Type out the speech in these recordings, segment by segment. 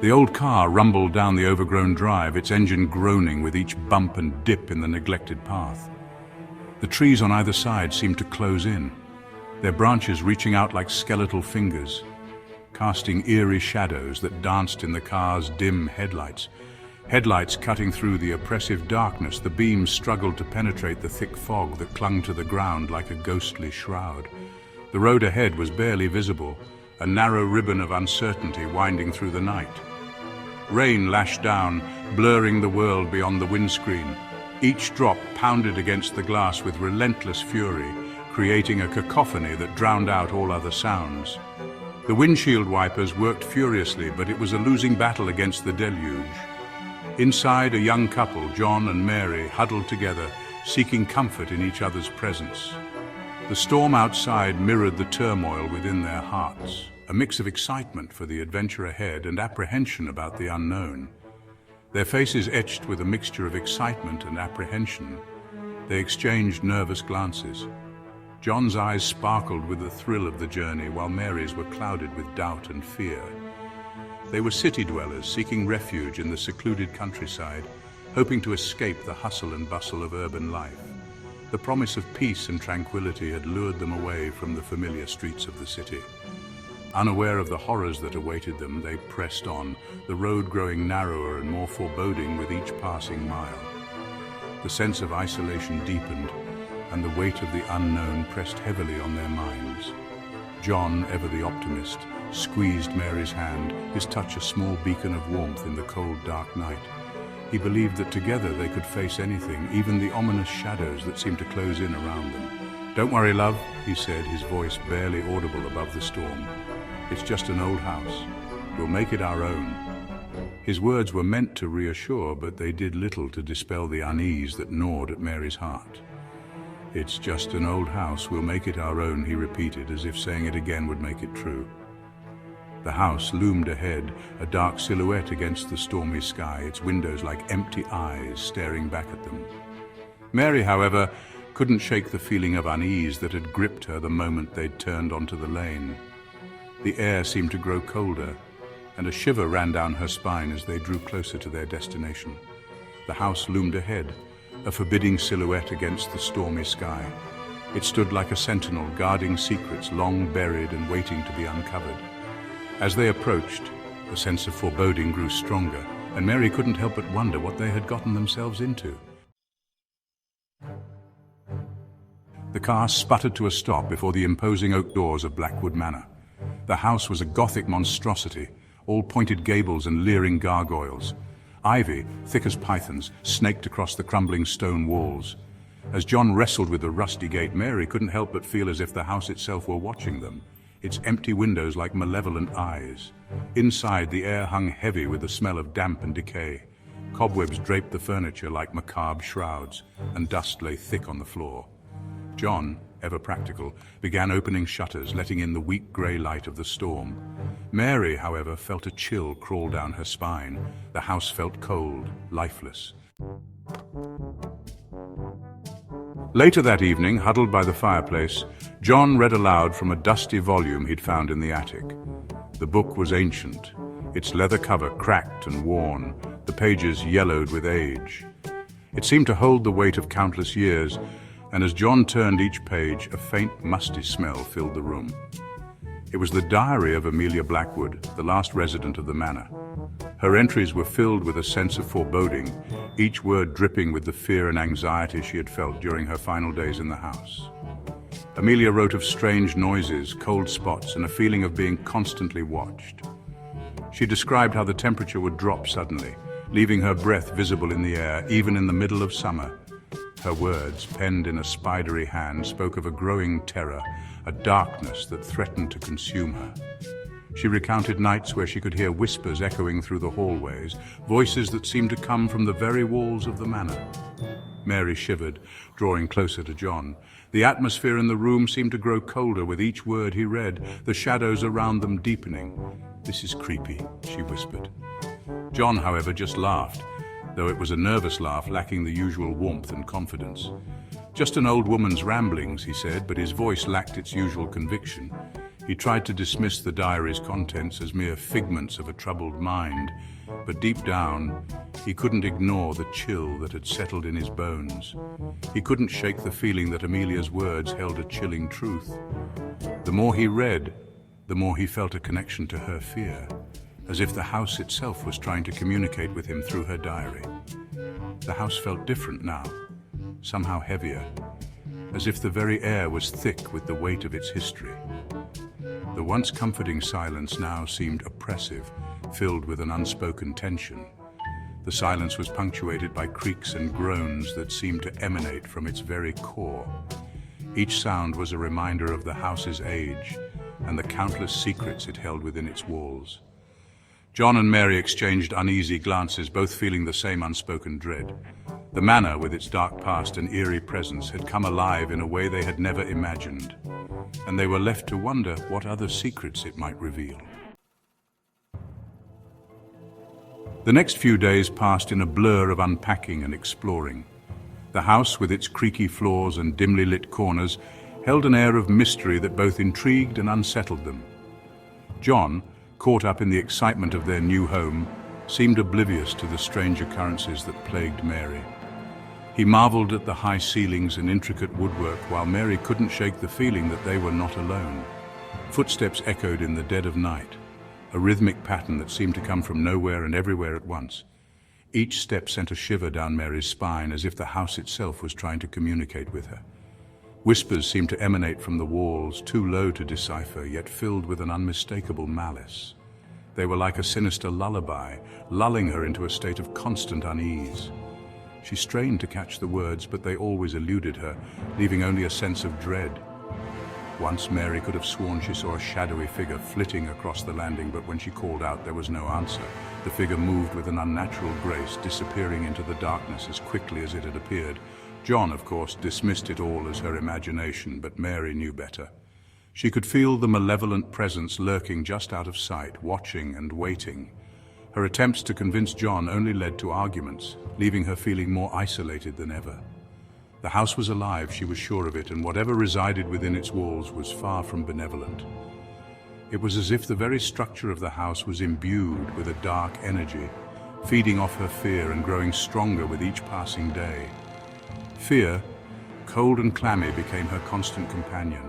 The old car rumbled down the overgrown drive, its engine groaning with each bump and dip in the neglected path. The trees on either side seemed to close in, their branches reaching out like skeletal fingers, casting eerie shadows that danced in the car's dim headlights. Headlights cutting through the oppressive darkness, the beams struggled to penetrate the thick fog that clung to the ground like a ghostly shroud. The road ahead was barely visible, a narrow ribbon of uncertainty winding through the night. Rain lashed down, blurring the world beyond the windscreen. Each drop pounded against the glass with relentless fury, creating a cacophony that drowned out all other sounds. The windshield wipers worked furiously, but it was a losing battle against the deluge. Inside, a young couple, John and Mary, huddled together, seeking comfort in each other's presence. The storm outside mirrored the turmoil within their hearts, a mix of excitement for the adventure ahead and apprehension about the unknown. Their faces etched with a mixture of excitement and apprehension, they exchanged nervous glances. John's eyes sparkled with the thrill of the journey, while Mary's were clouded with doubt and fear. They were city dwellers seeking refuge in the secluded countryside, hoping to escape the hustle and bustle of urban life. The promise of peace and tranquility had lured them away from the familiar streets of the city. Unaware of the horrors that awaited them, they pressed on, the road growing narrower and more foreboding with each passing mile. The sense of isolation deepened, and the weight of the unknown pressed heavily on their minds. John, ever the optimist, squeezed Mary's hand, his touch a small beacon of warmth in the cold, dark night. He believed that together they could face anything, even the ominous shadows that seemed to close in around them. "Don't worry, love," he said, his voice barely audible above the storm. "It's just an old house. We'll make it our own." His words were meant to reassure, but they did little to dispel the unease that gnawed at Mary's heart. "It's just an old house. We'll make it our own," he repeated, as if saying it again would make it true. The house loomed ahead, a dark silhouette against the stormy sky, its windows like empty eyes staring back at them. Mary, however, couldn't shake the feeling of unease that had gripped her the moment they'd turned onto the lane. The air seemed to grow colder, and a shiver ran down her spine as they drew closer to their destination. The house loomed ahead, a forbidding silhouette against the stormy sky. It stood like a sentinel, guarding secrets long buried and waiting to be uncovered. As they approached, the sense of foreboding grew stronger, and Mary couldn't help but wonder what they had gotten themselves into. The car sputtered to a stop before the imposing oak doors of Blackwood Manor. The house was a Gothic monstrosity, all pointed gables and leering gargoyles. Ivy, thick as pythons, snaked across the crumbling stone walls. As John wrestled with the rusty gate, Mary couldn't help but feel as if the house itself were watching them, its empty windows like malevolent eyes. Inside, the air hung heavy with the smell of damp and decay. Cobwebs draped the furniture like macabre shrouds, and dust lay thick on the floor. John, ever practical, began opening shutters, letting in the weak grey light of the storm. Mary, however, felt a chill crawl down her spine. The house felt cold, lifeless. Later that evening, huddled by the fireplace, John read aloud from a dusty volume he'd found in the attic. The book was ancient, its leather cover cracked and worn, the pages yellowed with age. It seemed to hold the weight of countless years, and as John turned each page, a faint, musty smell filled the room. It was the diary of Amelia Blackwood, the last resident of the manor. Her entries were filled with a sense of foreboding, each word dripping with the fear and anxiety she had felt during her final days in the house. Amelia wrote of strange noises, cold spots, and a feeling of being constantly watched. She described how the temperature would drop suddenly, leaving her breath visible in the air, even in the middle of summer. Her words, penned in a spidery hand, spoke of a growing terror, a darkness that threatened to consume her. She recounted nights where she could hear whispers echoing through the hallways, voices that seemed to come from the very walls of the manor. Mary shivered, drawing closer to John. The atmosphere in the room seemed to grow colder with each word he read, the shadows around them deepening. "This is creepy," she whispered. John, however, just laughed, though it was a nervous laugh lacking the usual warmth and confidence. "Just an old woman's ramblings," he said, but his voice lacked its usual conviction. He tried to dismiss the diary's contents as mere figments of a troubled mind, but deep down, he couldn't ignore the chill that had settled in his bones. He couldn't shake the feeling that Amelia's words held a chilling truth. The more he read, the more he felt a connection to her fear, as if the house itself was trying to communicate with him through her diary. The house felt different now, somehow heavier, as if the very air was thick with the weight of its history. The once comforting silence now seemed oppressive, filled with an unspoken tension. The silence was punctuated by creaks and groans that seemed to emanate from its very core. Each sound was a reminder of the house's age and the countless secrets it held within its walls. John and Mary exchanged uneasy glances, both feeling the same unspoken dread. The manor, with its dark past and eerie presence, had come alive in a way they had never imagined, and they were left to wonder what other secrets it might reveal. The next few days passed in a blur of unpacking and exploring. The house, with its creaky floors and dimly lit corners, held an air of mystery that both intrigued and unsettled them. John, caught up in the excitement of their new home, seemed oblivious to the strange occurrences that plagued Mary. He marveled at the high ceilings and intricate woodwork, while Mary couldn't shake the feeling that they were not alone. Footsteps echoed in the dead of night, a rhythmic pattern that seemed to come from nowhere and everywhere at once. Each step sent a shiver down Mary's spine, as if the house itself was trying to communicate with her. Whispers seemed to emanate from the walls, too low to decipher, yet filled with an unmistakable malice. They were like a sinister lullaby, lulling her into a state of constant unease. She strained to catch the words, but they always eluded her, leaving only a sense of dread. Once Mary could have sworn she saw a shadowy figure flitting across the landing, but when she called out, there was no answer. The figure moved with an unnatural grace, disappearing into the darkness as quickly as it had appeared. John, of course, dismissed it all as her imagination, but Mary knew better. She could feel the malevolent presence lurking just out of sight, watching and waiting. Her attempts to convince John only led to arguments, leaving her feeling more isolated than ever. The house was alive, she was sure of it, and whatever resided within its walls was far from benevolent. It was as if the very structure of the house was imbued with a dark energy, feeding off her fear and growing stronger with each passing day. Fear, cold and clammy, became her constant companion.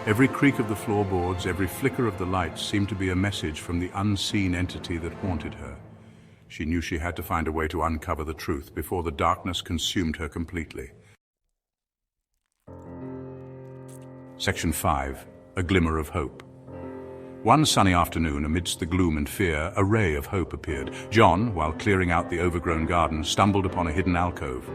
Every creak of the floorboards, every flicker of the lights seemed to be a message from the unseen entity that haunted her. She knew she had to find a way to uncover the truth before the darkness consumed her completely. Section 5. A Glimmer of Hope. One sunny afternoon, amidst the gloom and fear, a ray of hope appeared. John, while clearing out the overgrown garden, stumbled upon a hidden alcove.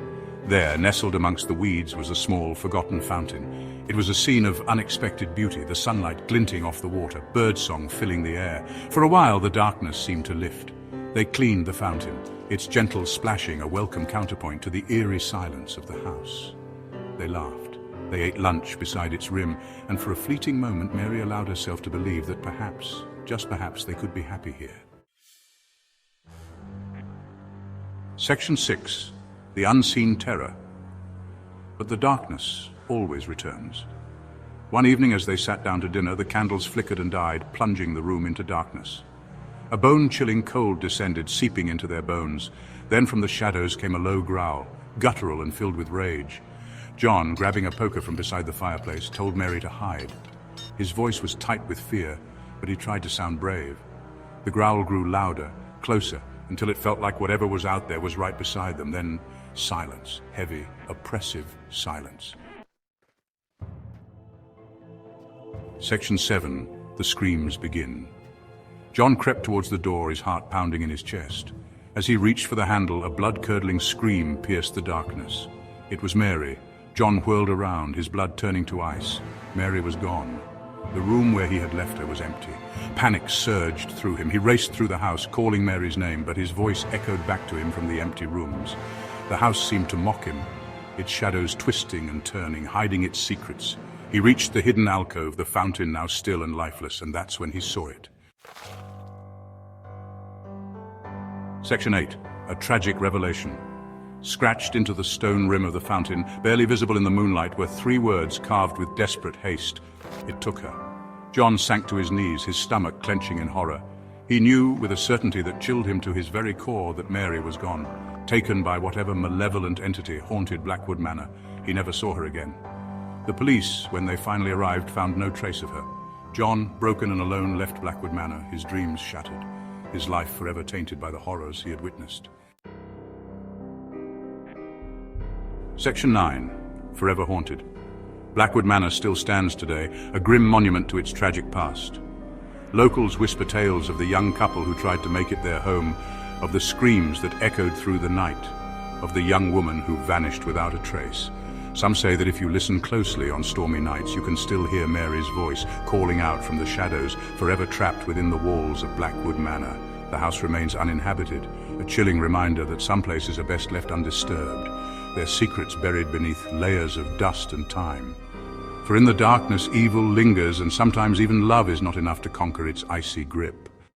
There, nestled amongst the weeds, was a small, forgotten fountain. It was a scene of unexpected beauty, the sunlight glinting off the water, birdsong filling the air. For a while, the darkness seemed to lift. They cleaned the fountain, its gentle splashing a welcome counterpoint to the eerie silence of the house. They laughed. They ate lunch beside its rim, and for a fleeting moment, Mary allowed herself to believe that perhaps, just perhaps, they could be happy here. Section 6. The Unseen Terror. But the darkness always returns. One evening, as they sat down to dinner, the candles flickered and died, plunging the room into darkness. A bone-chilling cold descended, seeping into their bones. Then from the shadows came a low growl, guttural and filled with rage. John, grabbing a poker from beside the fireplace, told Mary to hide. His voice was tight with fear, but he tried to sound brave. The growl grew louder, closer, until it felt like whatever was out there was right beside them. Then silence, heavy, oppressive silence. Section 7. The Screams Begin. John crept towards the door, his heart pounding in his chest. As he reached for the handle, a blood-curdling scream pierced the darkness. It was Mary. John whirled around, his blood turning to ice. Mary was gone. The room where he had left her was empty. Panic surged through him. He raced through the house, calling Mary's name, but his voice echoed back to him from the empty rooms. The house seemed to mock him, its shadows twisting and turning, hiding its secrets. He reached the hidden alcove, the fountain now still and lifeless, and that's when he saw it. Section 8. A Tragic Revelation. Scratched into the stone rim of the fountain, barely visible in the moonlight, were 3 words carved with desperate haste. It took her. John sank to his knees, his stomach clenching in horror. He knew with a certainty that chilled him to his very core that Mary was gone. Taken by whatever malevolent entity haunted Blackwood Manor, he never saw her again. The police, when they finally arrived, found no trace of her. John, broken and alone, left Blackwood Manor, his dreams shattered, his life forever tainted by the horrors he had witnessed. Section 9. Forever Haunted. Blackwood Manor still stands today, a grim monument to its tragic past. Locals whisper tales of the young couple who tried to make it their home, of the screams that echoed through the night, of the young woman who vanished without a trace. Some say that if you listen closely on stormy nights, you can still hear Mary's voice calling out from the shadows, forever trapped within the walls of Blackwood Manor. The house remains uninhabited, a chilling reminder that some places are best left undisturbed, their secrets buried beneath layers of dust and time. For in the darkness, evil lingers, and sometimes even love is not enough to conquer its icy grip.